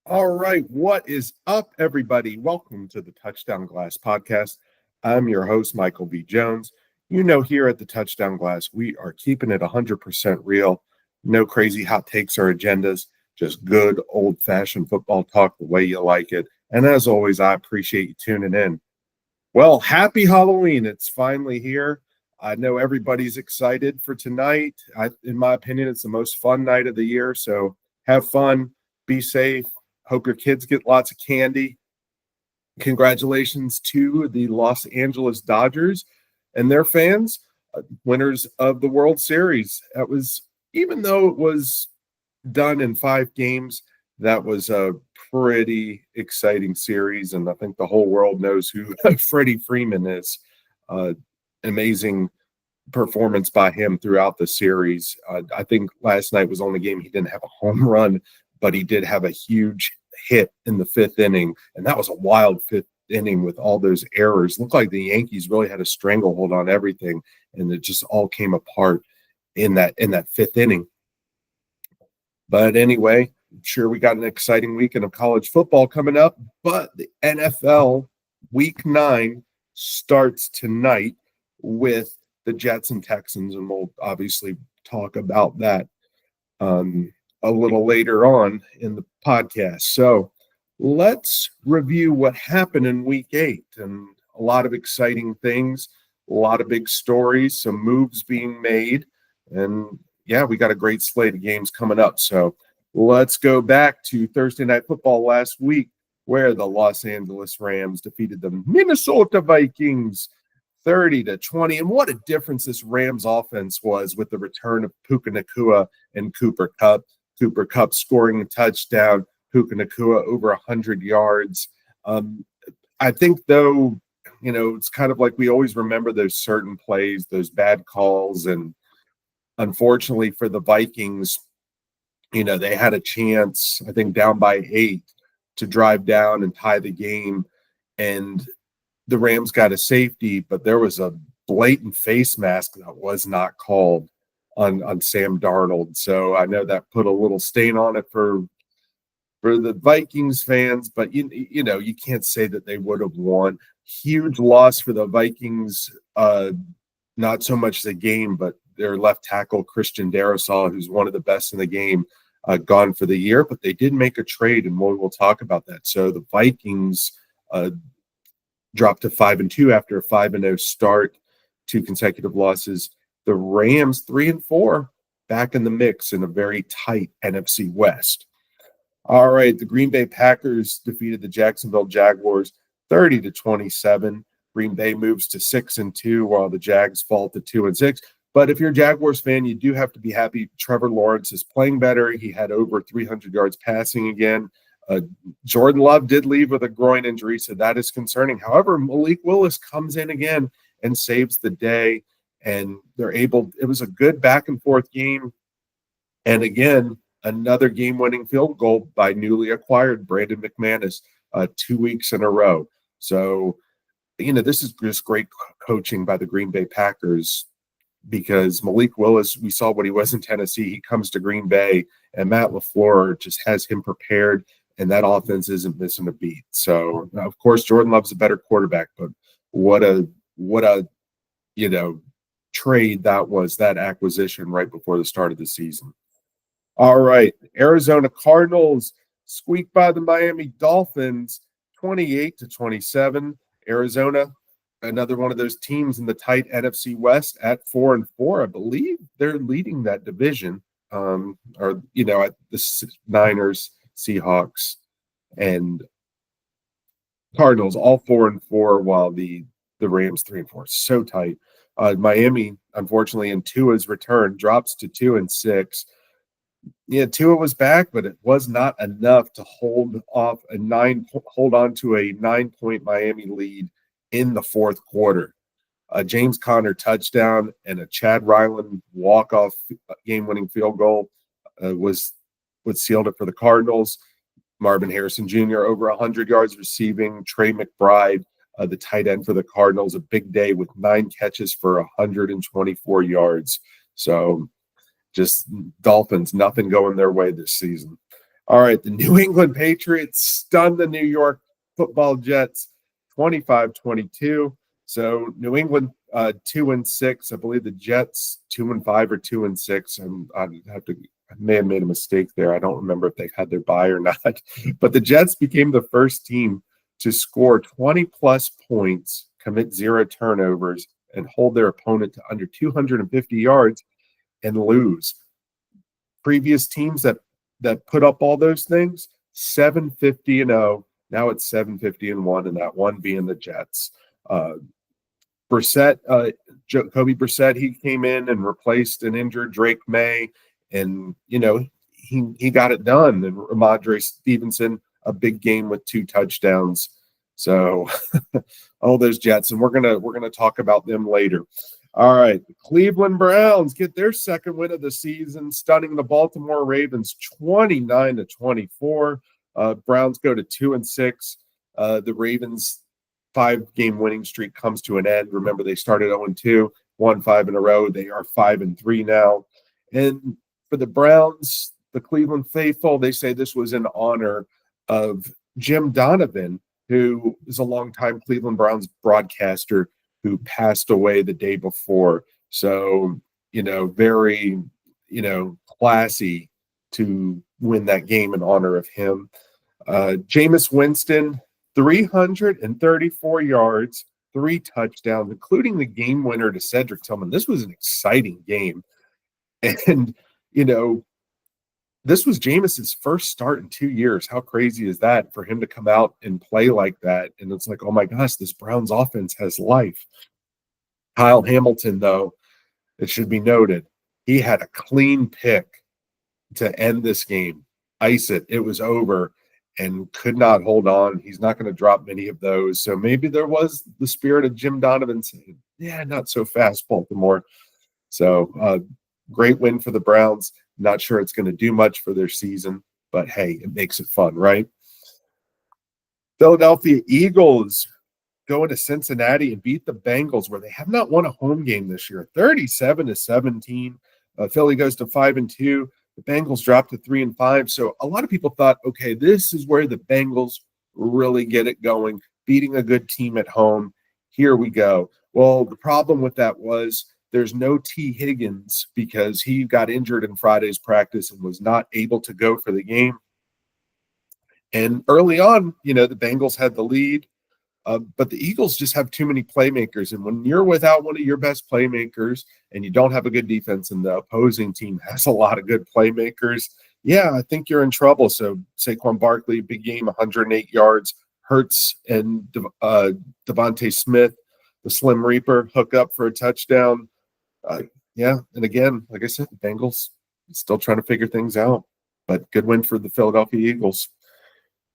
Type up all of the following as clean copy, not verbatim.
All right, what is up, everybody? Welcome to the Touchdown Glass podcast. I'm your host, Michael B. Jones. You know, here at the Touchdown Glass, we are keeping it 100% real. No crazy hot takes or agendas, just good old fashioned football talk the way you like it. And as always, I appreciate you tuning in. Well, happy Halloween. It's finally here. I know everybody's excited for tonight. In my opinion, it's the most fun night of the year. So have fun, be safe. Hope your kids get lots of candy. Congratulations to the Los Angeles Dodgers and their fans, winners of the World Series. That was, even though it was done in 5 games, that was a pretty exciting series. And I think the whole world knows who Freddie Freeman is. Amazing performance by him throughout the series. I think last night was the only game he didn't have a home run, but he did have a huge hit in the 5th inning, and that was a wild 5th inning with all those errors. Looked like the Yankees really had a stranglehold on everything, and it just all came apart in that 5th inning. But anyway, I'm sure we got an exciting weekend of college football coming up, but the NFL Week 9 starts tonight with the Jets and Texans, and we'll obviously talk about that a little later on in the podcast. So let's review what happened in Week 8, and a lot of exciting things, a lot of big stories, some moves being made, and yeah, we got a great slate of games coming up. So let's go back to Thursday Night Football last week, where the Los Angeles Rams defeated the Minnesota Vikings 30-20. And what a difference this Rams offense was with the return of Puka Nacua and Cooper Kupp. Cooper Kupp scoring a touchdown, Puka Nacua over 100 yards. I think, though, it's kind of like we always remember those certain plays, those bad calls. And unfortunately for the Vikings, they had a chance, I think, down by 8 to drive down and tie the game. And the Rams got a safety, but there was a blatant face mask that was not called on Sam Darnold. So I know that put a little stain on it for the Vikings fans, but you can't say that they would have won. Huge loss for the Vikings, not so much the game, but their left tackle, Christian Darrisaw, who's one of the best in the game, gone for the year, but they did make a trade, and we'll talk about that. So the Vikings dropped to 5-2 after a 5-0 start, 2 consecutive losses. The Rams 3-4, back in the mix in a very tight NFC West. All right, the Green Bay Packers defeated the Jacksonville Jaguars 30-27. Green Bay moves to 6-2, while the Jags fall to 2-6. But if you're a Jaguars fan, you do have to be happy. Trevor Lawrence is playing better. He had over 300 yards passing again. Jordan Love did leave with a groin injury, so that is concerning. However, Malik Willis comes in again and saves the day, and it was a good back and forth game. And again, another game-winning field goal by newly acquired Brandon McManus 2 weeks in a row. So, this is just great coaching by the Green Bay Packers, because Malik Willis, we saw what he was in Tennessee. He comes to Green Bay, and Matt LaFleur just has him prepared, and that offense isn't missing a beat. So, of course, Jordan Love's a better quarterback, but what a trade that was, that acquisition right before the start of the season. All right, Arizona Cardinals squeaked by the Miami Dolphins 28-27. Arizona, another one of those teams in the tight NFC West at 4-4. I believe they're leading that division. At the Niners, Seahawks, and Cardinals, all 4-4, while the Rams 3-4. So tight. Miami, unfortunately, in Tua's return, drops to 2-6. Yeah, Tua was back, but it was not enough to hold on to a 9-point Miami lead in the fourth quarter. A James Conner touchdown and a Chad Ryland walk-off game-winning field goal was what sealed it for the Cardinals. Marvin Harrison Jr. over 100 yards receiving. Trey McBride, the tight end for the Cardinals, a big day with 9 catches for 124 yards. So just Dolphins, nothing going their way this season. All right, the New England Patriots stunned the New York Football Jets 25-22. So New England 2-6. I believe the Jets 2-5 or 2-6. And I may have made a mistake there. I don't remember if they had their bye or not. But the Jets became the first team to score 20 plus points, commit 0 turnovers, and hold their opponent to under 250 yards and lose. Previous teams that put up all those things, 750-0. Now it's 750-1, and that one being the Jets. Brissett, Jacoby Brissett, he came in and replaced an injured Drake May, and he got it done. And Ramondre Stevenson, a big game with 2 touchdowns. So all those Jets, and we're gonna talk about them later. All right, the Cleveland Browns get their second win of the season, stunning the Baltimore Ravens 29-24. Browns go to 2-6. The Ravens' 5-game winning streak comes to an end. Remember, they started 0-2, won 5 in a row. They are 5-3 now. And for the Browns, the Cleveland faithful, they say this was in honor of Jim Donovan, who is a longtime Cleveland Browns broadcaster who passed away the day before. So, very, classy to win that game in honor of him. Jameis Winston, 334 yards, 3 touchdowns, including the game winner to Cedric Tillman. This was an exciting game. And, this was Jameis's first start in 2 years. How crazy is that for him to come out and play like that? And it's like, oh my gosh, this Browns offense has life. Kyle Hamilton, though, it should be noted, he had a clean pick to end this game. Ice it. It was over and could not hold on. He's not going to drop many of those. So maybe there was the spirit of Jim Donovan saying, yeah, not so fast, Baltimore. So great win for the Browns. Not sure it's going to do much for their season, but hey, it makes it fun, right? Philadelphia Eagles go into Cincinnati and beat the Bengals, where they have not won a home game this year, 37-17. Philly goes to 5-2. The Bengals dropped to 3-5. So a lot of people thought, okay, this is where the Bengals really get it going, beating a good team at home. Here we go. Well, the problem with that was there's no T. Higgins because he got injured in Friday's practice and was not able to go for the game. And early on, the Bengals had the lead, but the Eagles just have too many playmakers. And when you're without one of your best playmakers and you don't have a good defense and the opposing team has a lot of good playmakers, yeah, I think you're in trouble. So Saquon Barkley, big game, 108 yards. Hurts and Devontae Smith, the Slim Reaper, hook up for a touchdown. Yeah, and again, like I said, the Bengals still trying to figure things out, but good win for the Philadelphia Eagles.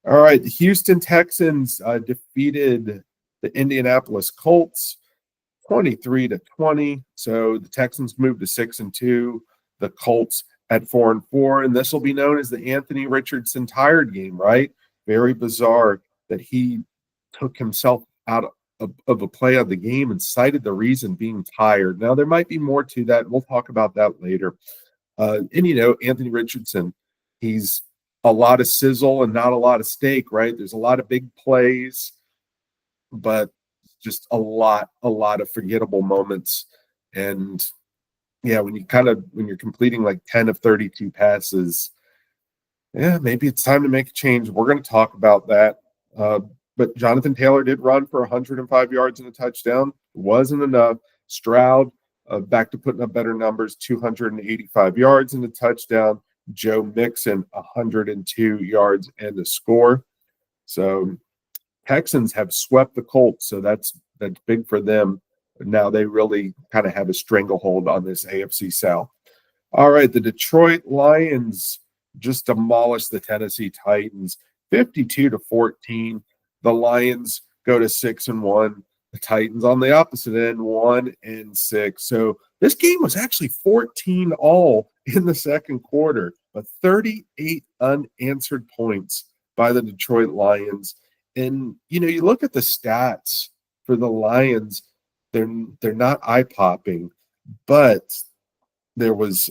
All right, the Houston Texans defeated the Indianapolis Colts 23-20. So the Texans moved to 6-2. The Colts at 4-4, and this will be known as the Anthony Richardson tired game, right? Very bizarre that he took himself out of a play of the game and cited the reason being tired. Now, there might be more to that. We'll talk about that later. And, Anthony Richardson, he's a lot of sizzle and not a lot of steak, right? There's a lot of big plays, but just a lot of forgettable moments. And, yeah, when you're completing like 10 of 32 passes, yeah, maybe it's time to make a change. We're going to talk about that. But Jonathan Taylor did run for 105 yards and a touchdown. Wasn't enough. Stroud back to putting up better numbers, 285 yards and a touchdown. Joe Mixon, 102 yards and a score. So Texans have swept the Colts, so that's big for them. Now they really kind of have a stranglehold on this AFC South. All right, the Detroit Lions just demolished the Tennessee Titans, 52-14. The Lions go to 6-1. The Titans on the opposite end, 1-6. So this game was actually 14-all in the second quarter, but 38 unanswered points by the Detroit Lions. And you look at the stats for the Lions; they're not eye-popping, but there was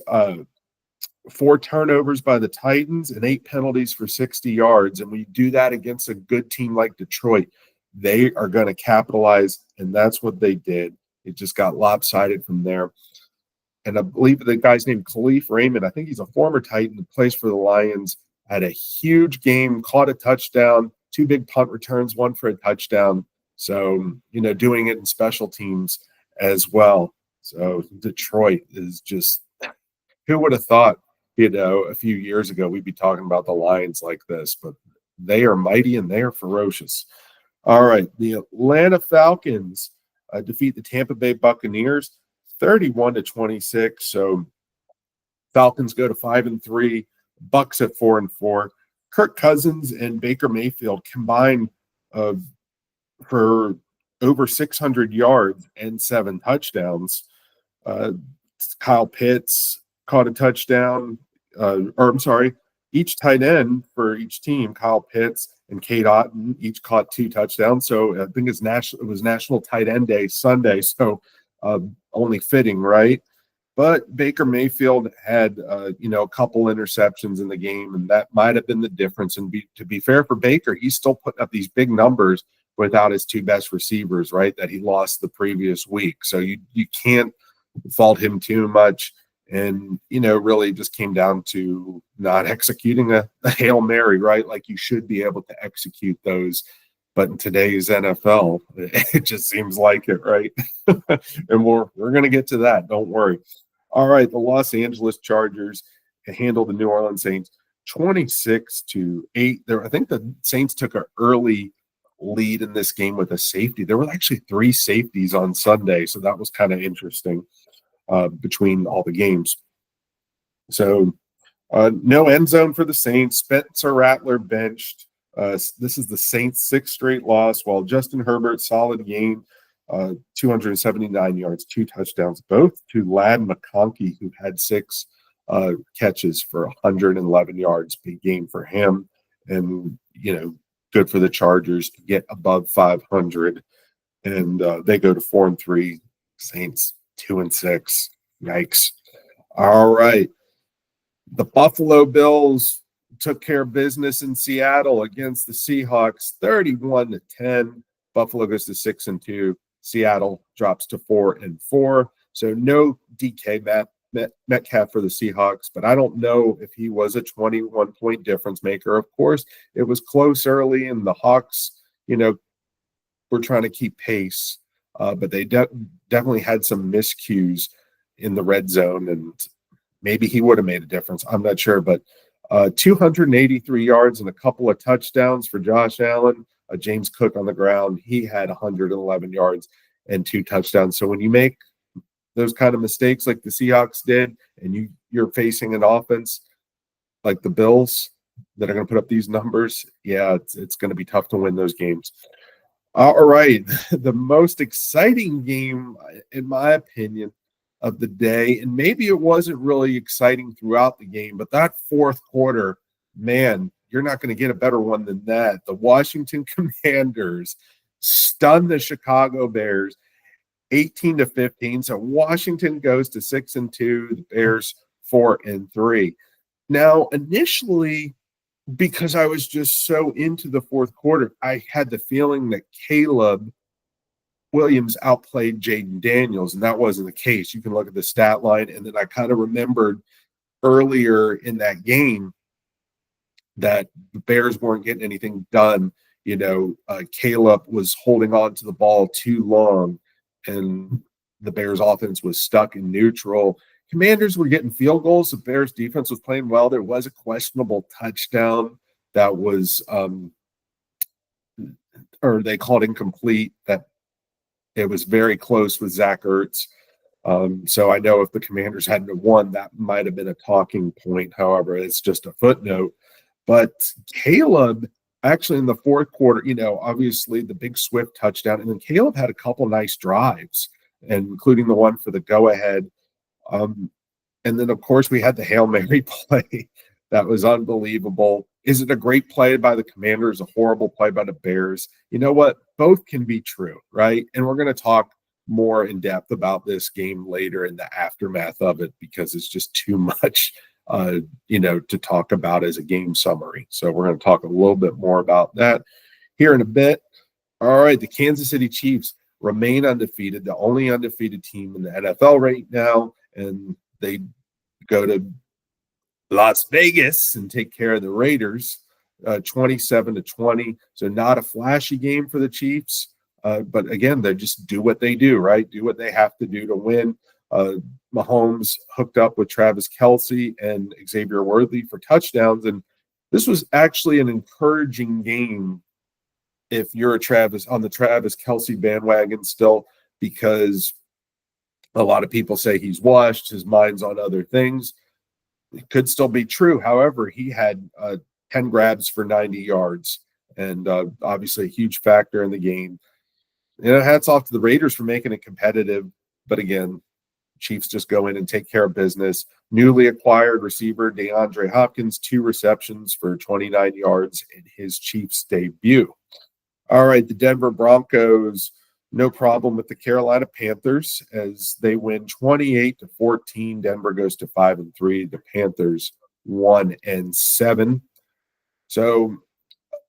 4 turnovers by the Titans and 8 penalties for 60 yards. And we do that against a good team like Detroit. They are going to capitalize, and that's what they did. It just got lopsided from there. And I believe the guy's named Khalif Raymond. I think he's a former Titan who plays for the Lions. Had a huge game, caught a touchdown, 2 big punt returns, 1 for a touchdown. So, doing it in special teams as well. So Detroit is just, who would have thought, a few years ago we'd be talking about the Lions like this, but they are mighty and they are ferocious. All right, the Atlanta Falcons defeat the Tampa Bay Buccaneers 31-26. So Falcons go to 5-3, Bucks at 4-4. Kirk Cousins and Baker Mayfield combined for over 600 yards and 7 touchdowns. Kyle Pitts caught a touchdown, each tight end for each team, Kyle Pitts and Kate Otten, each caught 2 touchdowns. So I think it was National Tight End Day Sunday, so only fitting, right? But Baker Mayfield had, a couple interceptions in the game, and that might have been the difference. And to be fair for Baker, he's still putting up these big numbers without his 2 best receivers, right, that he lost the previous week. So you can't fault him too much. And, really just came down to not executing a Hail Mary, right? Like you should be able to execute those. But in today's NFL, it just seems like it, right? And we're going to get to that. Don't worry. All right, the Los Angeles Chargers handled the New Orleans Saints 26-8. I think the Saints took an early lead in this game with a safety. There were actually 3 safeties on Sunday, so that was kind of interesting between all the games. So no end zone for the Saints. Spencer Rattler benched. This is the Saints' 6th straight loss, while Justin Herbert, solid game, 279 yards, 2 touchdowns, both to Ladd McConkey, who had 6 catches for 111 yards. Big game for him. And, good for the Chargers to get above 500. And they go to 4-3. Saints 2-6. Yikes. All right. The Buffalo Bills took care of business in Seattle against the Seahawks 31-10. Buffalo goes to 6-2. Seattle drops to 4-4. So no DK Metcalf for the Seahawks, but I don't know if he was a 21-point difference maker. Of course, it was close early, and the Hawks, were trying to keep pace, but they definitely had some miscues in the red zone, and maybe he would have made a difference. I'm not sure, but 283 yards and a couple of touchdowns for Josh Allen. James Cook on the ground, he had 111 yards and 2 touchdowns. So when you make those kind of mistakes like the Seahawks did, and you're facing an offense like the Bills that are going to put up these numbers, it's going to be tough to win those games. All right, the most exciting game, in my opinion, of the day, and maybe it wasn't really exciting throughout the game, but that 4th quarter, man, you're not going to get a better one than that. The Washington Commanders stunned the Chicago Bears 18-15. So Washington goes to 6-2, the Bears 4-3. Now, initially, because I was just so into the 4th quarter, I had the feeling that Caleb Williams outplayed Jaden Daniels, and that wasn't the case. You can look at the stat line, and then I kind of remembered earlier in that game that the Bears weren't getting anything done. Caleb was holding on to the ball too long, and the Bears offense was stuck in neutral. Commanders were getting field goals. The Bears defense was playing well. There was a questionable touchdown that was, or they called incomplete, that it was very close with Zach Ertz. So I know if the Commanders hadn't have won, that might have been a talking point. However, it's just a footnote. But Caleb, actually in the 4th quarter, obviously the big Swift touchdown, and then Caleb had a couple nice drives, including the one for the go-ahead. And then, of course, we had the Hail Mary play. That was unbelievable. Is it a great play by the Commanders, a horrible play by the Bears? You know what? Both can be true, right? And we're going to talk more in depth about this game later in the aftermath of it, because it's just too much to talk about as a game summary. So we're going to talk a little bit more about that here in a bit. All right, the Kansas City Chiefs remain undefeated, the only undefeated team in the NFL right now, and they go to Las Vegas and take care of the Raiders, 27-20. So not a flashy game for the Chiefs, but again, they just do what they do, right? Do what they have to do to win. Mahomes hooked up with Travis Kelce and Xavier Worthy for touchdowns, and this was actually an encouraging game if you're on the Travis Kelce bandwagon still, because a lot of people say he's washed, his mind's on other things. It could still be true. However, he had 10 grabs for 90 yards, and obviously a huge factor in the game. Hats off to the Raiders for making it competitive. But again, Chiefs just go in and take care of business. Newly acquired receiver DeAndre Hopkins, 2 receptions for 29 yards in his Chiefs debut. All right, the Denver Broncos, no problem with the Carolina Panthers as they win 28-14. Denver goes to 5-3. The Panthers 1-7. So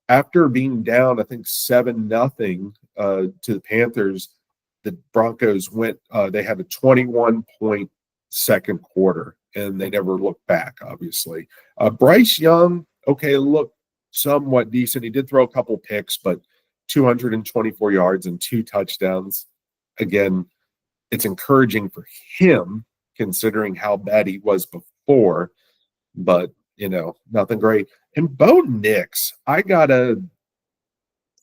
after being down, I think 7-0 to the Panthers, the Broncos went. They had a 21-point second quarter, and they never looked back. Obviously, Bryce Young, looked somewhat decent. He did throw a couple picks, but 224 yards and 2 touchdowns. Again, it's encouraging for him considering how bad he was before, but nothing great. And Bo Nix, I gotta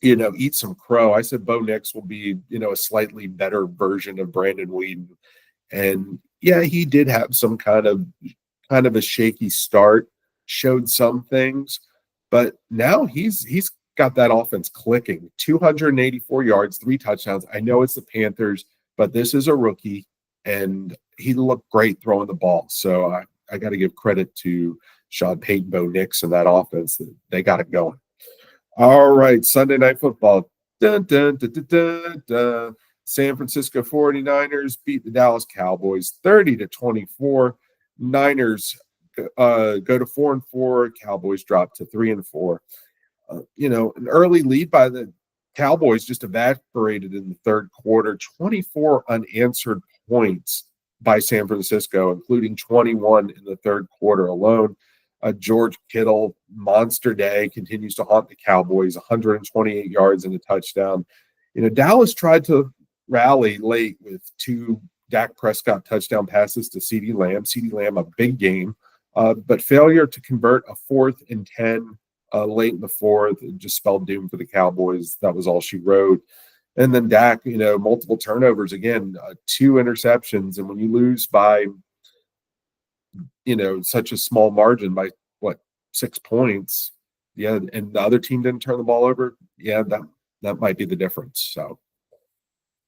eat some crow. I said Bo Nix will be a slightly better version of Brandon Weeden, and yeah, he did have some kind of a shaky start, showed some things, but now he's got that offense clicking. 284 yards, 3 touchdowns. I know it's the Panthers, but this is a rookie, and he looked great throwing the ball. So I got to give credit to Sean Payton, Bo Nix, and that offense. They got it going. All right, Sunday Night Football. Dun, dun, dun, dun, dun, dun. San Francisco 49ers beat the Dallas Cowboys 30-24. Niners go to 4-4. Cowboys drop to 3-4. An early lead by the Cowboys just evaporated in the third quarter. 24 unanswered points by San Francisco, including 21 in the third quarter alone. George Kittle, monster day, continues to haunt the Cowboys, 128 yards and a touchdown. Dallas tried to rally late with 2 Dak Prescott touchdown passes to CeeDee Lamb. CeeDee Lamb, a big game, but failure to convert a 4th and 10 late in the fourth, it just spelled doom for the Cowboys. That was all she wrote. And then Dak, multiple turnovers again, 2 interceptions. And when you lose by, such a small margin by 6 points, yeah, and the other team didn't turn the ball over, yeah, that might be the difference. So,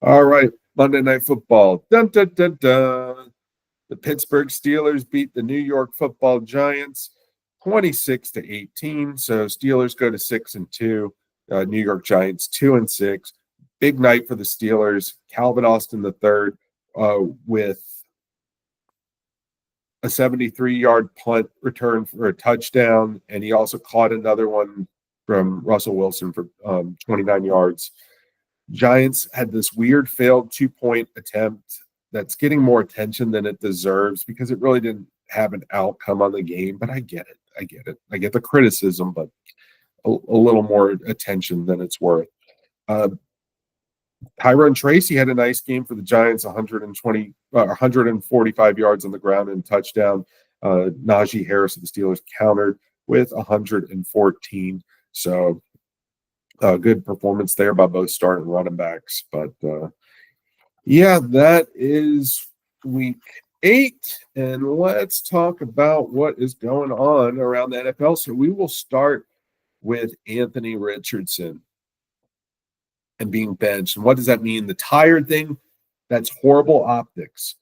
all right, Monday Night Football. Dun, dun, dun, dun. The Pittsburgh Steelers beat the New York Football Giants 26-18. So Steelers go to 6-2. New York Giants 2-6. Big night for the Steelers. Calvin Austin III with a 73-yard punt return for a touchdown, and he also caught another one from Russell Wilson for 29 yards. Giants had this weird failed 2-point attempt that's getting more attention than it deserves because it really didn't have an outcome on the game, but I get it. I get the criticism, but a little more attention than it's worth. Tyrone Tracy had a nice game for the Giants, 145 yards on the ground and touchdown. Najee Harris of the Steelers countered with 114. So good performance there by both starting running backs. But yeah, that is week 8. And let's talk about what is going on around the NFL. So we will start with Anthony Richardson and being benched. And what does that mean? The tired thing, that's horrible optics.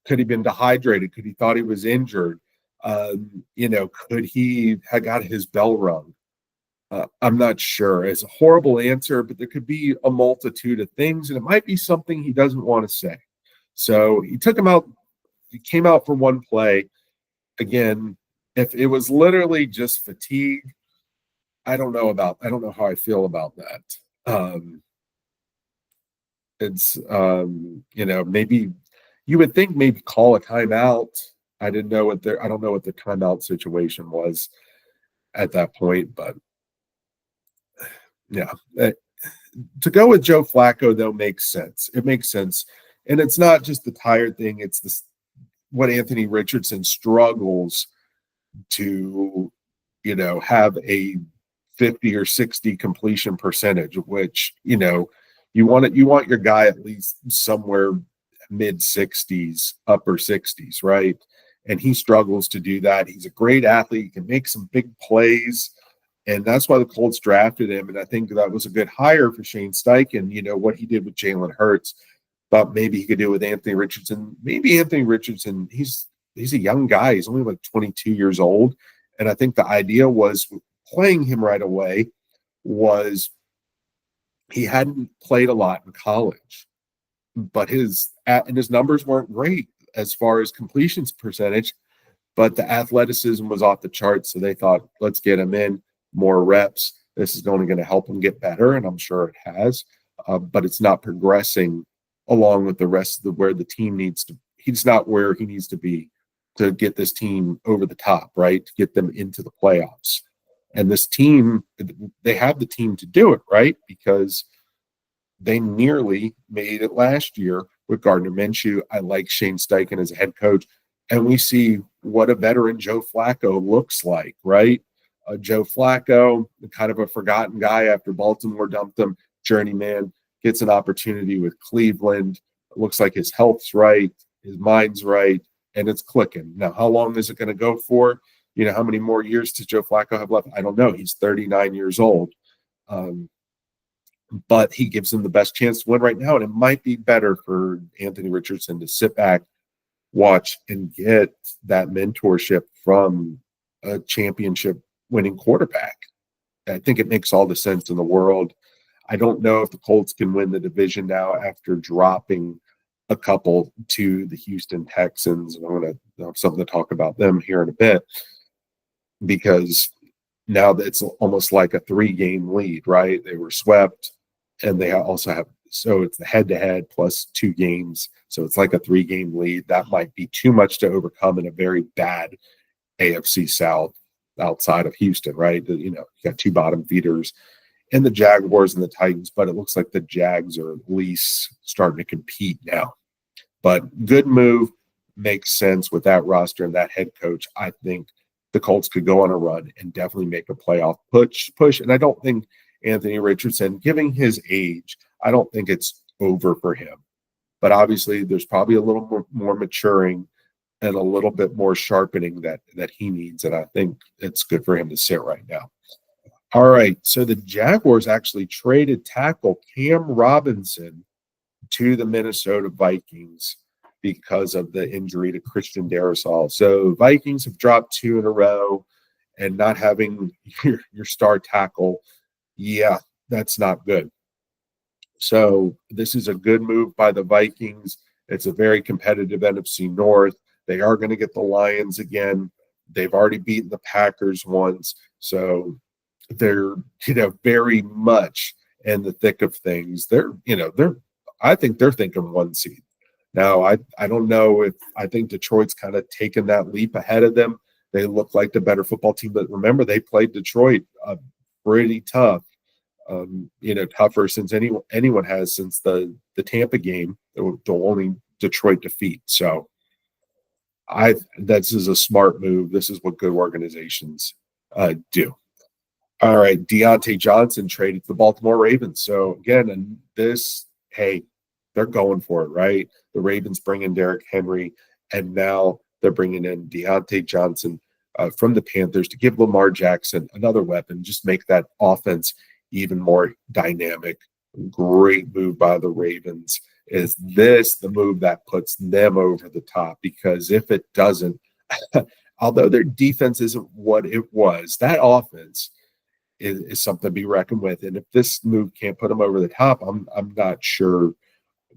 Could he have been dehydrated? Could he thought he was injured? Could he have got his bell rung? I'm not sure. It's a horrible answer, but there could be a multitude of things, and it might be something he doesn't want to say. So he took him out. He came out for one play. Again, If it was literally just fatigue, I don't know how I feel about that. Um, maybe you would think maybe call a timeout. I don't know what the timeout situation was at that point, but yeah. To go with Joe Flacco though makes sense. It makes sense. And it's not just the tired thing, it's this what Anthony Richardson struggles to, have a 50 or 60 completion percentage, which, you want your guy at least somewhere mid 60s, upper 60s, right? And he struggles to do that. He's a great athlete, he can make some big plays. And that's why the Colts drafted him. And I think that was a good hire for Shane Steichen. What he did with Jalen Hurts, thought maybe he could do it with Anthony Richardson. Maybe Anthony Richardson, he's a young guy. He's only like 22 years old. And I think the idea was playing him right away was he hadn't played a lot in college, but his numbers weren't great as far as completions percentage, but the athleticism was off the charts. So they thought, let's get him in more reps. This is only going to help him get better. And I'm sure it has, but it's not progressing along with the rest of where the team needs to. He's not where he needs to be to get this team over the top, right? To get them into the playoffs. And this team, they have the team to do it, right? Because they nearly made it last year with Gardner Minshew. I like Shane Steichen as a head coach. And we see what a veteran Joe Flacco looks like, right? Joe Flacco, kind of a forgotten guy after Baltimore dumped him, journeyman, gets an opportunity with Cleveland. It looks like his health's right, his mind's right, and it's clicking. Now, how long is it going to go for? How many more years does Joe Flacco have left? I don't know. He's 39 years old. But he gives them the best chance to win right now. And it might be better for Anthony Richardson to sit back, watch, and get that mentorship from a championship winning quarterback. I think it makes all the sense in the world. I don't know if the Colts can win the division now after dropping a couple to the Houston Texans. And I'm going to have something to talk about them here in a bit, because now it's almost like a 3-game lead, right? They were swept, and they also have, so it's the head-to-head plus 2 games. So it's like a 3-game lead. That might be too much to overcome in a very bad AFC South outside of Houston, right? You got 2 bottom feeders and the Jaguars and the Titans, but it looks like the Jags are at least starting to compete now. But good move, makes sense with that roster and that head coach. I think the Colts could go on a run and definitely make a playoff push. And I don't think Anthony Richardson, given his age, I don't think it's over for him. But obviously, there's probably a little more maturing and a little bit more sharpening that he needs. And I think it's good for him to sit right now. All right. So the Jaguars actually traded tackle Cam Robinson to the Minnesota Vikings because of the injury to Christian Darrisaw. So Vikings have dropped 2 in a row, and not having your star tackle, yeah, that's not good. So this is a good move by the Vikings. It's a very competitive NFC North. They are going to get the Lions again. They've already beaten the Packers once. So they're, very much in the thick of things. I think they're thinking 1 seed. Now, I don't know if I think Detroit's kind of taken that leap ahead of them. They look like the better football team, but remember, they played Detroit pretty tough. Tougher since anyone has since the Tampa game, the only Detroit defeat. So this is a smart move. This is what good organizations do. All right, Deontay Johnson traded to the Baltimore Ravens. So again, and they're going for it, right? The Ravens bring in Derrick Henry, and now they're bringing in Deontay Johnson from the Panthers to give Lamar Jackson another weapon, just make that offense even more dynamic. Great move by the Ravens. Is this the move that puts them over the top? Because if it doesn't, although their defense isn't what it was, that offense is something to be reckoned with. And if this move can't put them over the top, I'm not sure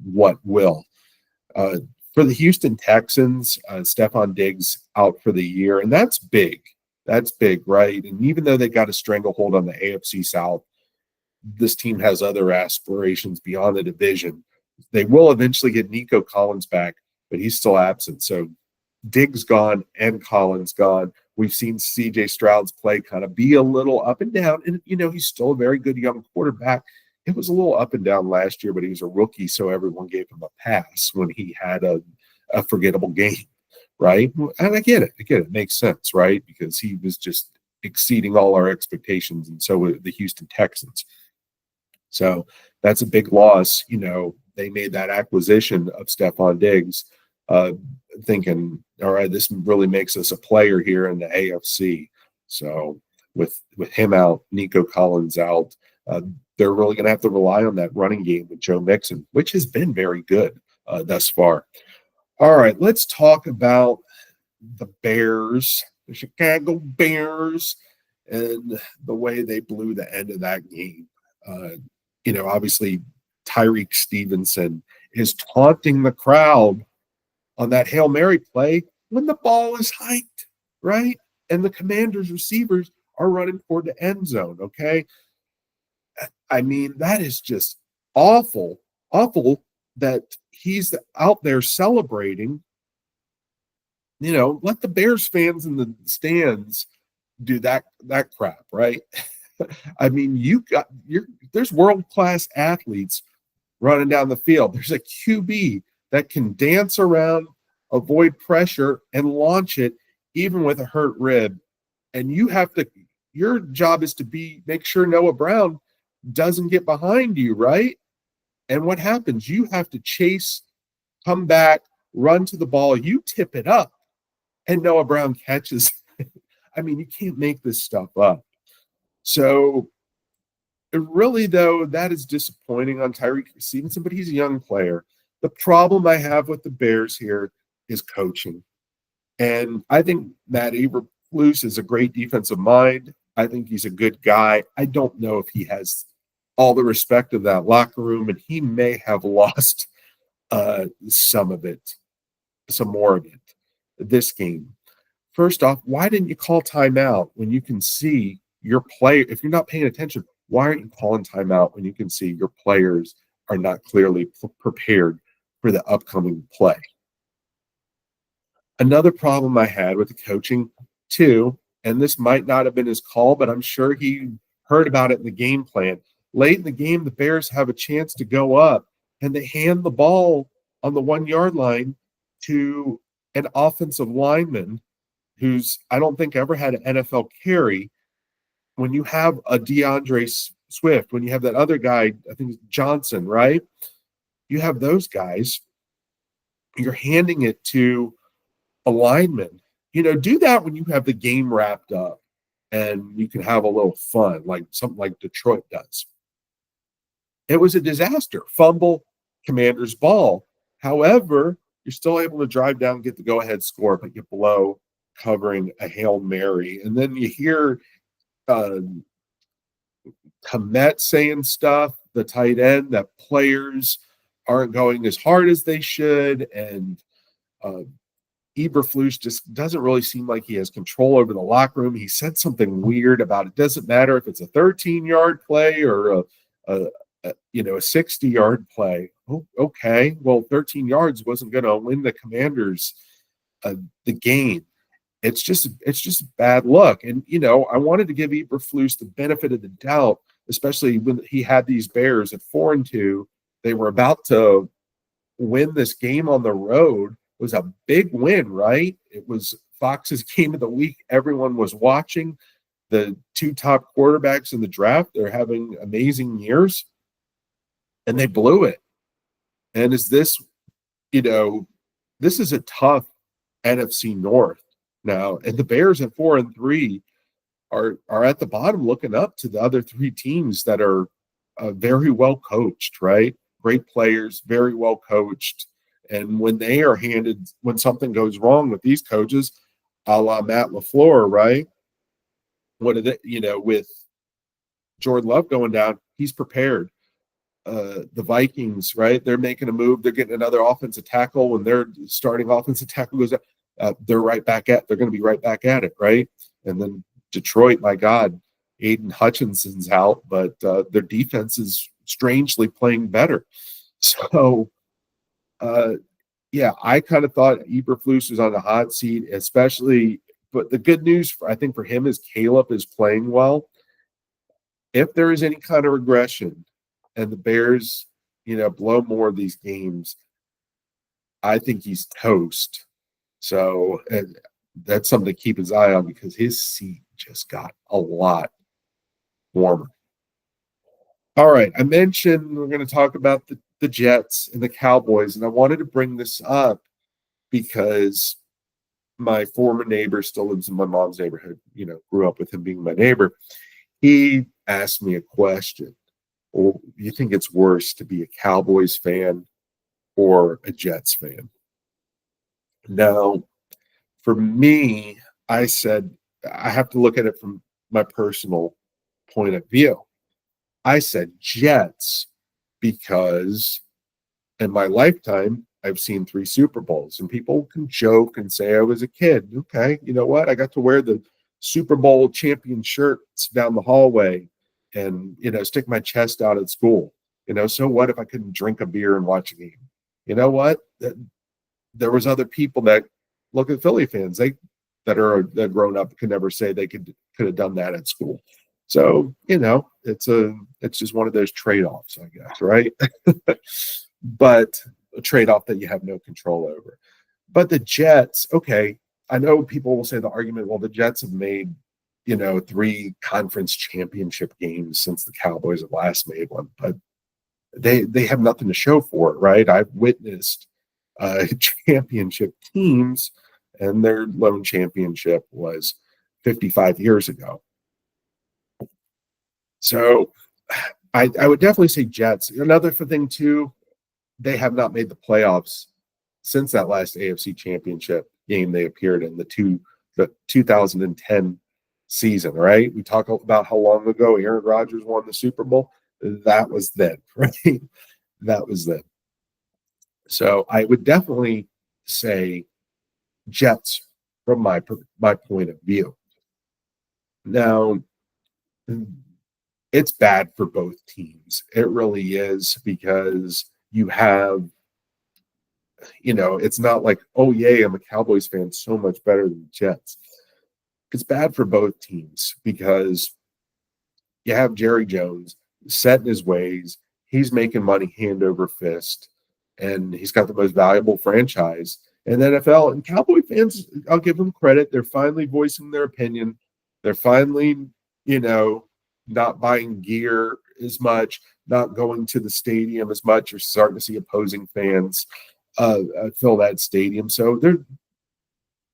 what will. For the Houston Texans, Stephon Diggs out for the year, and that's big. That's big, right? And even though they got a stranglehold on the AFC South, this team has other aspirations beyond the division. They will eventually get Nico Collins back, but he's still absent. So Diggs gone and Collins gone. We've seen CJ Stroud's play kind of be a little up and down. And, he's still a very good young quarterback. It was a little up and down last year, but he was a rookie, so everyone gave him a pass when he had a forgettable game, right? And I get it. It makes sense, right? Because he was just exceeding all our expectations, and so were the Houston Texans. So that's a big loss. They made that acquisition of Stephon Diggs, thinking, all right, this really makes us a player here in the AFC. So with him out, Nico Collins out, they're really going to have to rely on that running game with Joe Mixon, which has been very good thus far. All right, let's talk about the Bears, the Chicago Bears, and the way they blew the end of that game. Obviously, Tyreek Stevenson is taunting the crowd on that Hail Mary play when the ball is hiked, right? And the Commanders receivers are running toward the end zone, okay? I mean, that is just awful that he's out there celebrating. Let the Bears fans in the stands do that crap, right? I mean, there's world-class athletes running down the field. There's a QB that can dance around, avoid pressure, and launch it even with a hurt rib. And your job is to make sure Noah Brown doesn't get behind you, right? And what happens? You have to chase, come back, run to the ball. You tip it up, and Noah Brown catches. I mean, you can't make this stuff up. So really, though, that is disappointing on Tyreek Stevenson, but he's a young player. The problem I have with the Bears here is coaching. And I think Matt Eberflus is a great defensive mind. I think he's a good guy. I don't know if he has all the respect of that locker room, and he may have lost some more of it this game. First off, why didn't you call timeout when you can see your player? If you're not paying attention, why aren't you calling timeout when you can see your players are not clearly prepared for the upcoming play? Another problem I had with the coaching, too, and this might not have been his call, but I'm sure he heard about it in the game plan. Late in the game, the Bears have a chance to go up, and they hand the ball on the 1 yard line to an offensive lineman who's, I don't think, ever had an NFL carry. When you have a DeAndre Swift, when you have that other guy, I think Johnson, right? You have those guys. You're handing it to a lineman. Do that when you have the game wrapped up and you can have a little fun, like something like Detroit does. It was a disaster. Fumble, Commanders ball. However, you're still able to drive down, get the go-ahead score, but you blow covering a Hail Mary. And then you hear Komet saying stuff, the tight end, that players aren't going as hard as they should. And Eberflus just doesn't really seem like he has control over the locker room. He said something weird about it doesn't matter if it's a 13-yard play or a 60-yard play. Oh, okay, well, 13 yards wasn't going to win the Commanders the game. It's just bad luck. And I wanted to give Eberflus the benefit of the doubt, especially when he had these Bears at 4-2. They were about to win this game on the road. It was a big win, right? It was Fox's game of the week. Everyone was watching. The two top quarterbacks in the draft, they're having amazing years, and they blew it. And this is a tough NFC North now, and the Bears at 4-3 are at the bottom, looking up to the other three teams that are very well coached, right? Great players, very well coached. And when when something goes wrong with these coaches, a la Matt LaFleur, right? With Jordan Love going down, he's prepared. the Vikings, right? They're making a move. They're getting another offensive tackle. When their starting offensive tackle goes up, they're right back at. They're going to be right back at it, right? And then Detroit, my God, Aiden Hutchinson's out, but their defense is strangely playing better. So, uh, yeah, I kind of thought Eberflus was on the hot seat, especially. But the good news, I think, for him is Caleb is playing well. If there is any kind of regression and the Bears, blow more of these games, I think he's toast. So, and that's something to keep his eye on because his seat just got a lot warmer. All right. I mentioned we're going to talk about the Jets and the Cowboys, and I wanted to bring this up because my former neighbor still lives in my mom's neighborhood, grew up with him being my neighbor. He asked me a question. Well, do you think it's worse to be a Cowboys fan or a Jets fan? Now, for me, I said I have to look at it from my personal point of view. I said Jets because in my lifetime, I've seen 3 Super Bowls, and people can joke and say I was a kid. Okay, you know what? I got to wear the Super Bowl champion shirts down the hallway and, stick my chest out at school. So what if I couldn't drink a beer and watch a game? You know what? There was other people that look at Philly fans. That grown up could never say they could have done that at school. So, it's just one of those trade-offs, I guess, right? But a trade-off that you have no control over. But the Jets, okay, I know people will say the argument, well, the Jets have made, 3 conference championship games since the Cowboys have last made one, but they have nothing to show for it, right? I've witnessed championship teams, and their lone championship was 55 years ago. So I would definitely say Jets. Another thing, too, they have not made the playoffs since that last AFC championship game they appeared in, the 2010 season, right? We talk about how long ago Aaron Rodgers won the Super Bowl. That was then, right? That was then. So I would definitely say Jets from my point of view. Now, it's bad for both teams. It really is because you have, it's not like, oh, yay, I'm a Cowboys fan, so much better than the Jets. It's bad for both teams because you have Jerry Jones set in his ways. He's making money hand over fist, and he's got the most valuable franchise in the NFL. And Cowboy fans, I'll give them credit. They're finally voicing their opinion. They're finally, not buying gear as much, not going to the stadium as much. You're starting to see opposing fans fill that stadium. So they're,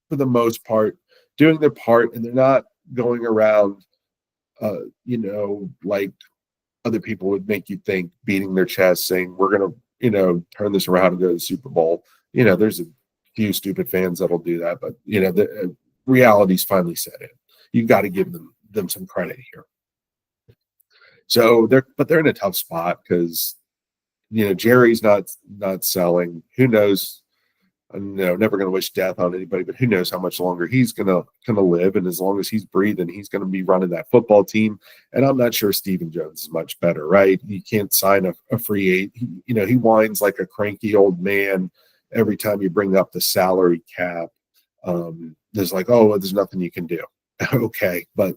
for the most part, doing their part, and they're not going around, like other people would make you think, beating their chest, saying, we're going to, turn this around and go to the Super Bowl. There's a few stupid fans that'll do that, but, the reality's finally set in. You've got to give them some credit here. So they're in a tough spot because, Jerry's not selling. Who knows? Never going to wish death on anybody, but who knows how much longer he's gonna live. And as long as he's breathing, he's going to be running that football team. And I'm not sure Stephen Jones is much better, right? You can't sign a free agent. He whines like a cranky old man every time you bring up the salary cap. There's like, oh, there's nothing you can do. Okay, but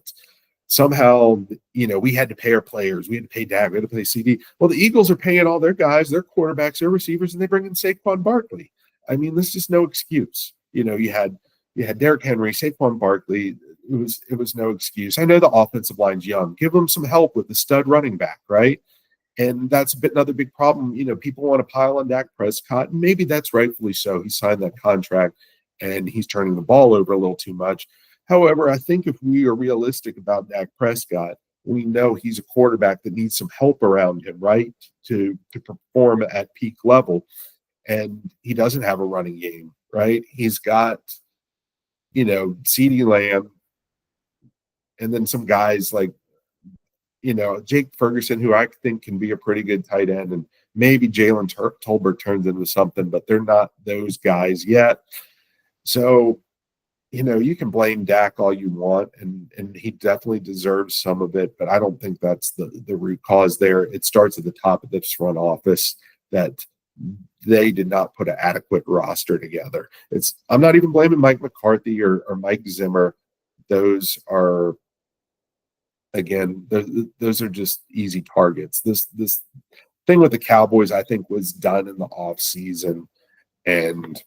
somehow, we had to pay our players. We had to pay Dak. We had to pay CD. Well, the Eagles are paying all their guys, their quarterbacks, their receivers, and they bring in Saquon Barkley. I mean, there's just no excuse. You had Derrick Henry, Saquon Barkley. It was no excuse. I know the offensive line's young. Give them some help with the stud running back, right? And that's another big problem. People want to pile on Dak Prescott, and maybe that's rightfully so. He signed that contract, and he's turning the ball over a little too much. However, I think if we are realistic about Dak Prescott, we know he's a quarterback that needs some help around him, right, to perform at peak level. And he doesn't have a running game, right? He's got, CeeDee Lamb, and then some guys like Jake Ferguson, who I think can be a pretty good tight end, and maybe Jalen Tolbert turns into something, but they're not those guys yet. So, you can blame Dak all you want, and he definitely deserves some of it, but I don't think that's the root cause there. It starts at the top of this front office that they did not put an adequate roster together. I'm not even blaming Mike McCarthy or Mike Zimmer. Those are, again, those are just easy targets. This thing with the Cowboys, I think, was done in the off season, and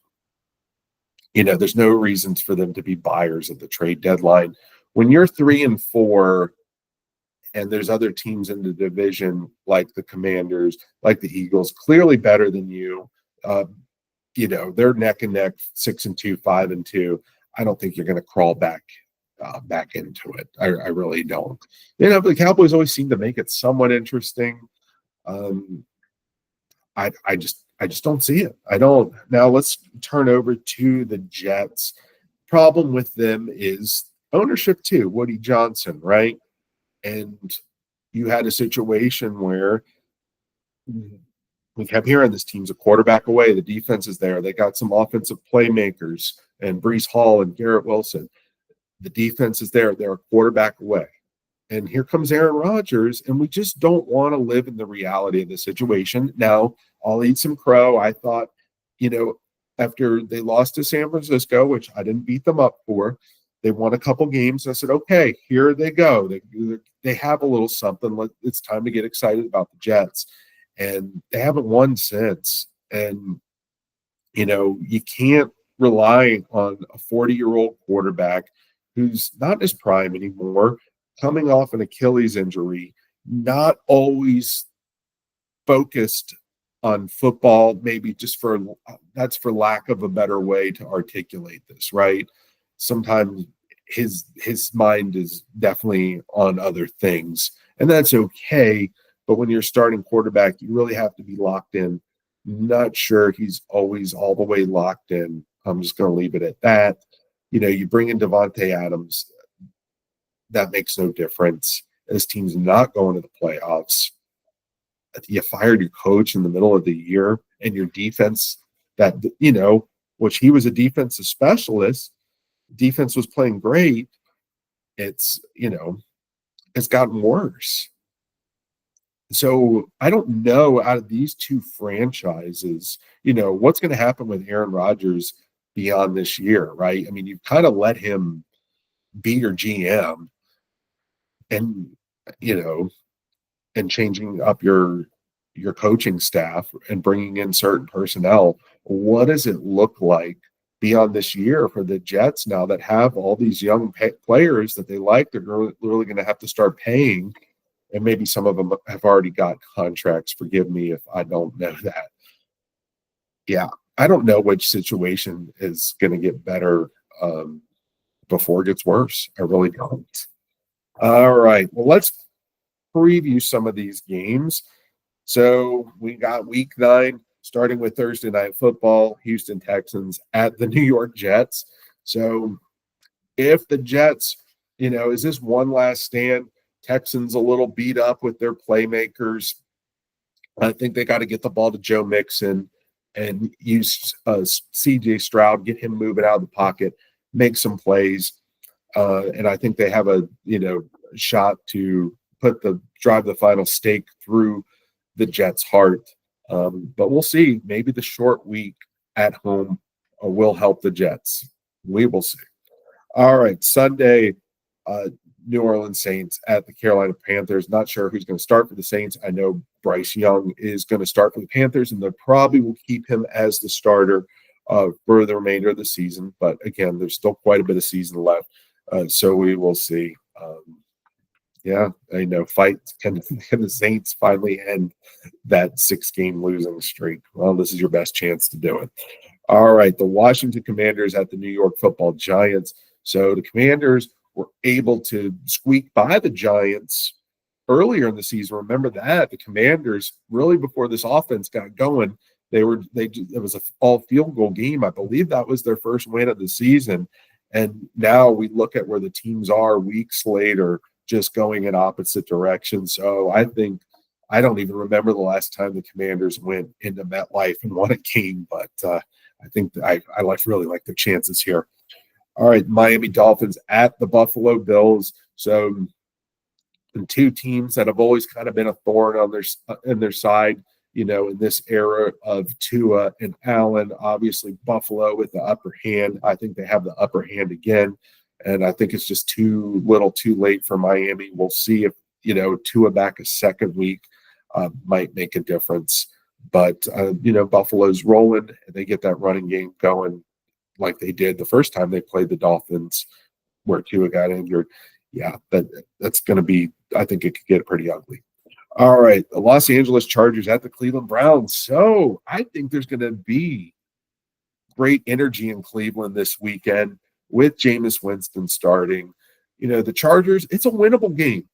there's no reasons for them to be buyers at the trade deadline. When you're 3-4, and there's other teams in the division like the Commanders, like the Eagles, clearly better than you. They're neck and neck, 6-2, 5-2. I don't think you're going to crawl back into it. I really don't. But the Cowboys always seem to make it somewhat interesting. I just don't see it. I don't. Now let's turn over to the Jets. Problem with them is ownership too. Woody Johnson, right? And you had a situation where we kept hearing this team's a quarterback away. The defense is there. They got some offensive playmakers and Breece Hall and Garrett Wilson. The defense is there. They're a quarterback away. And here comes Aaron Rodgers, and we just don't want to live in the reality of the situation. Now, I'll eat some crow. I thought, after they lost to San Francisco, which I didn't beat them up for, they won a couple games. I said, okay, here they go. They have a little something. It's time to get excited about the Jets. And they haven't won since. And, you can't rely on a 40-year-old quarterback who's not in his prime anymore, coming off an Achilles injury, not always focused on football, maybe just that's for lack of a better way to articulate this, right? Sometimes his mind is definitely on other things, and that's okay. But when you're starting quarterback, you really have to be locked in. Not sure he's always all the way locked in. I'm just going to leave it at that. You bring in Devontae Adams. That makes no difference. This team's not going to the playoffs. You fired your coach in the middle of the year, and your defense which he was a defensive specialist, defense was playing great. It's gotten worse. So I don't know, out of these two franchises, what's going to happen with Aaron Rodgers beyond this year, right? I mean, you've kind of let him be your GM, and and changing up your coaching staff and bringing in certain personnel. What does it look like beyond this year for the Jets now that have all these young players that they like? They're really going to have to start paying, and maybe some of them have already got contracts. Forgive me if I don't know that. Yeah, I don't know which situation is going to get better before it gets worse. I really don't. All right. Well, let's preview some of these games. So we got week 9, starting with Thursday Night Football, Houston Texans at the New York Jets. So if the Jets, is this one last stand? Texans a little beat up with their playmakers. I think they got to get the ball to Joe Mixon and use C.J. Stroud, get him moving out of the pocket, make some plays. And I think they have a shot to drive the final stake through the Jets' heart. But we'll see. Maybe the short week at home will help the Jets. We will see. All right, Sunday, New Orleans Saints at the Carolina Panthers. Not sure who's going to start for the Saints. I know Bryce Young is going to start for the Panthers, and they probably will keep him as the starter for the remainder of the season. But again, there's still quite a bit of season left. So we will see. Fight. Can the Saints finally end that 6-game losing streak? Well, this is your best chance to do it. All right, the Washington Commanders at the New York Football Giants. So the Commanders were able to squeak by the Giants earlier in the season. Remember that the Commanders, really before this offense got going, it was an all field goal game. I believe that was their first win of the season. And now we look at where the teams are weeks later. just going in opposite directions. So I don't even remember the last time the Commanders went into MetLife and won a game, but I think really like their chances here. All right, Miami Dolphins at the Buffalo Bills. So, and two teams that have always kind of been a thorn on their side, in this era of Tua and Allen. Obviously, Buffalo with the upper hand. I think they have the upper hand again, and I think it's just too little, too late for Miami. We'll see if Tua back a second week might make a difference. But Buffalo's rolling. They get that running game going like they did the first time they played the Dolphins, where Tua got injured. Yeah, that's going to be. I think it could get pretty ugly. All right, the Los Angeles Chargers at the Cleveland Browns. So I think there's going to be great energy in Cleveland this weekend with Jameis Winston starting. The Chargers. It's a winnable game.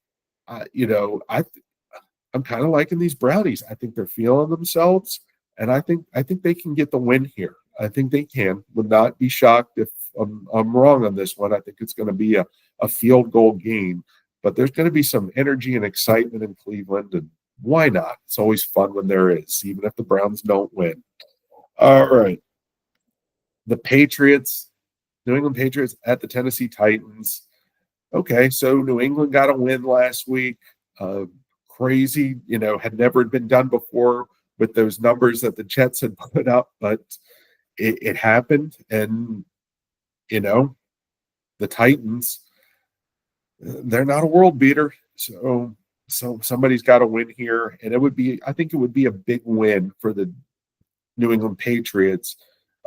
I'm kind of liking these Brownies. I think they're feeling themselves, and I think they can get the win here. I think they can. Would not be shocked if I'm wrong on this one. I think it's going to be a field goal game, but there's going to be some energy and excitement in Cleveland, and why not? It's always fun when there is, even if the Browns don't win. All right. The New England Patriots at the Tennessee Titans. Okay, so New England got a win last week. Crazy, had never been done before with those numbers that the Jets had put up, but it happened. And, the Titans, they're not a world beater. So somebody's got to win here. And I think it would be a big win for the New England Patriots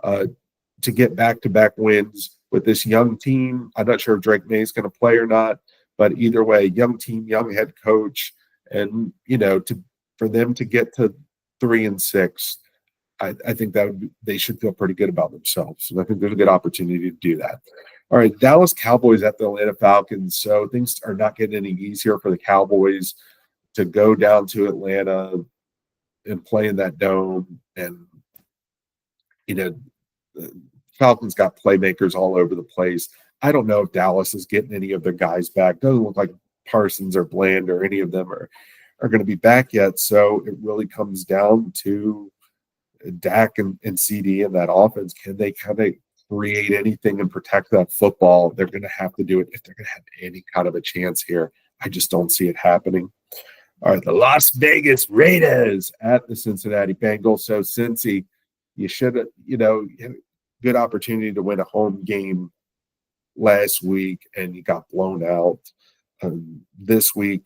to get back-to-back wins with this young team. I'm not sure if Drake May is going to play or not, but either way, young team, young head coach, and for them to get to 3-6, I think they should feel pretty good about themselves. And I think there's a good opportunity to do that. All right, Dallas Cowboys at the Atlanta Falcons. So things are not getting any easier for the Cowboys to go down to Atlanta and play in that dome. And, the Falcons got playmakers all over the place. I don't know if Dallas is getting any of their guys back. Doesn't look like Parsons or Bland or any of them are going to be back yet. So it really comes down to Dak and CD and that offense. Can they kind of create anything and protect that football? They're going to have to do it if they're going to have any kind of a chance here. I just don't see it happening. All right, the Las Vegas Raiders at the Cincinnati Bengals. So Cincy, you should have, good opportunity to win a home game last week, and you got blown out. This week,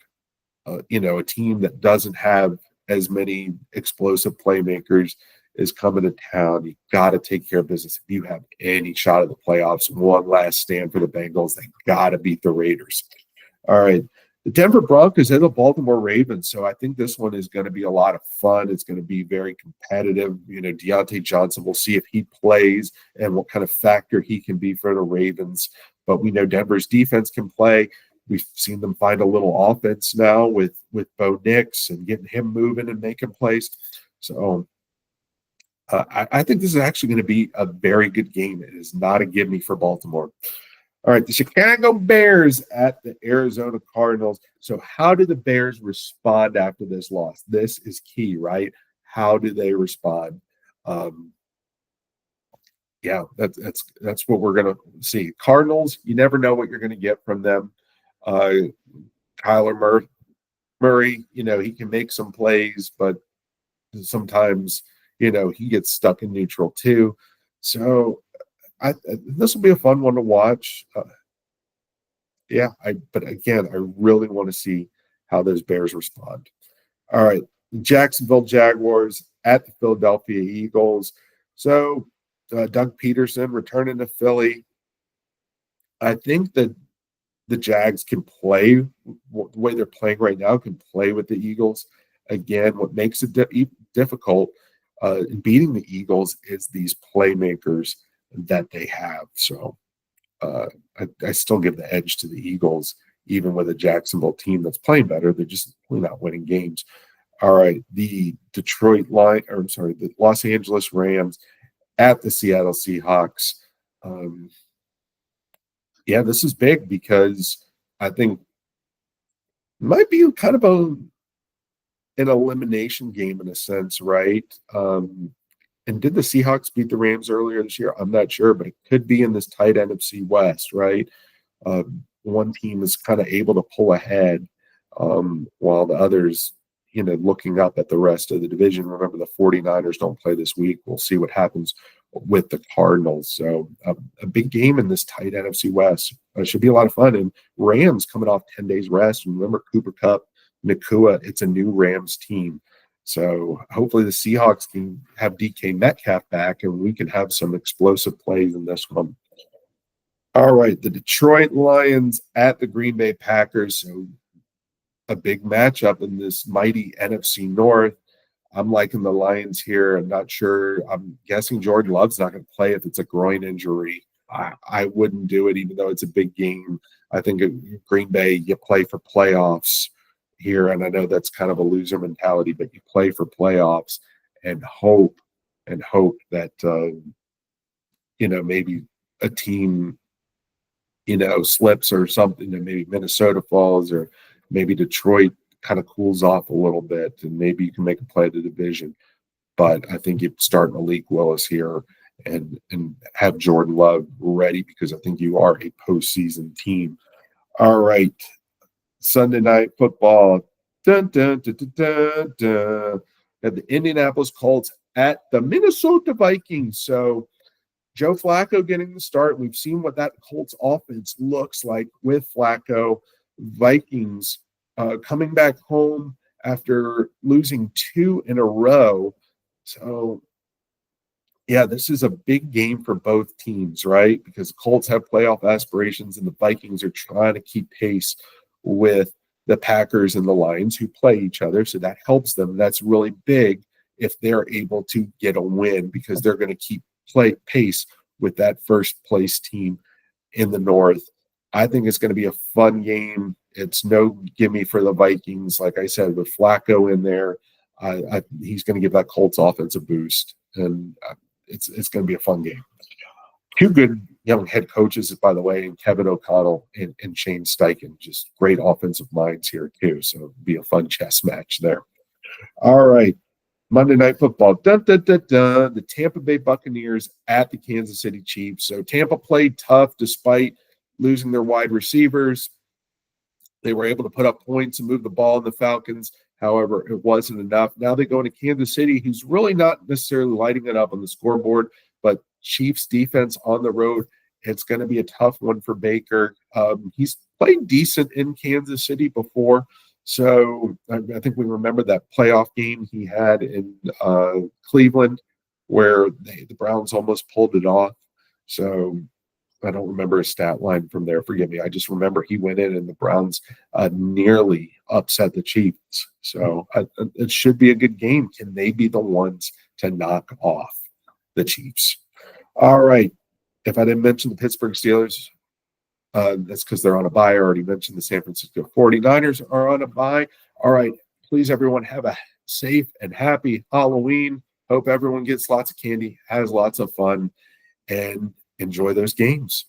a team that doesn't have as many explosive playmakers is coming to town. You got to take care of business. If you have any shot at the playoffs, one last stand for the Bengals, they got to beat the Raiders. All right. The Denver Broncos and the Baltimore Ravens. So I think this one is going to be a lot of fun. It's going to be very competitive. Deontay Johnson, we'll see if he plays and what kind of factor he can be for the Ravens. But we know Denver's defense can play. We've seen them find a little offense now with Bo Nix and getting him moving and making plays. So I think this is actually going to be a very good game. It is not a gimme for Baltimore. All right, the Chicago Bears at the Arizona Cardinals. So how do the Bears respond after this loss? This is key, right? How do they respond? Yeah, that's what we're going to see. Cardinals, you never know what you're going to get from them. Kyler Murray, he can make some plays, but sometimes, he gets stuck in neutral too. So this will be a fun one to watch. But again, I really want to see how those Bears respond. All right, the Jacksonville Jaguars at the Philadelphia Eagles. So Doug Peterson returning to Philly. I think that the Jags can play the way they're playing right now, can play with the Eagles. Again, what makes it difficult in beating the Eagles is these playmakers that they have. So I still give the edge to the Eagles, even with a Jacksonville team that's playing better. They're just not winning games. All right, the the Los Angeles Rams at the Seattle Seahawks. This is big because I think Might be kind of an elimination game in a sense, right? And did the Seahawks beat the Rams earlier this year? I'm not sure, but it could be in this tight NFC West, right? One team is kind of able to pull ahead while the others, looking up at the rest of the division. Remember, the 49ers don't play this week. We'll see what happens with the Cardinals. So a big game in this tight NFC West. It should be a lot of fun. And Rams coming off 10 days rest. And remember, Cooper Kupp, Nakua, it's a new Rams team. So hopefully the Seahawks can have DK Metcalf back and we can have some explosive plays in this one. All right, the Detroit Lions at the Green Bay Packers. So a big matchup in this mighty NFC North. I'm liking the Lions here. I'm not sure. I'm guessing Jordan Love's not going to play if it's a groin injury. I wouldn't do it, even though it's a big game. I think in Green Bay, you play for playoffs here, and I know that's kind of a loser mentality, but you play for playoffs and hope that maybe a team slips or something, and maybe Minnesota falls or maybe Detroit kind of cools off a little bit, and maybe you can make a play at the division. But I think you start Malik Willis here and have Jordan Love ready, because I think you are a postseason team. All right, Sunday Night Football. Dun, dun, dun, dun, dun, dun. At the Indianapolis Colts at the Minnesota Vikings. So Joe Flacco getting the start. We've seen what that Colts offense looks like with Flacco. Vikings coming back home after losing 2 in a row. So, yeah, this is a big game for both teams, right? Because the Colts have playoff aspirations and the Vikings are trying to keep pace with the Packers and the Lions, who play each other. So that helps them. That's really big if they're able to get a win, because they're going to keep pace with that first place team in the North. I think it's going to be a fun game. It's no gimme for the Vikings. Like I said, with Flacco in there, he's going to give that Colts offense a boost, and it's going to be a fun game. Two good young head coaches, by the way, and Kevin O'Connell and Shane Steichen, just great offensive minds here too. So it'll be a fun chess match there. All right. Monday Night Football. Dun, dun, dun, dun. The Tampa Bay Buccaneers at the Kansas City Chiefs. So Tampa played tough despite losing their wide receivers. They were able to put up points and move the ball in the Falcons. However, it wasn't enough. Now they go into Kansas City, who's really not necessarily lighting it up on the scoreboard, but Chiefs defense on the road, it's going to be a tough one for Baker. He's played decent in Kansas City before. So I think we remember that playoff game he had in Cleveland where the Browns almost pulled it off. So I don't remember a stat line from there. Forgive me. I just remember he went in and the Browns nearly upset the Chiefs. So it should be a good game. Can they be the ones to knock off the Chiefs? All right. If I didn't mention the Pittsburgh Steelers, that's because they're on a bye. I already mentioned the San Francisco 49ers are on a bye. All right. Please, everyone, have a safe and happy Halloween. Hope everyone gets lots of candy, has lots of fun, and enjoy those games.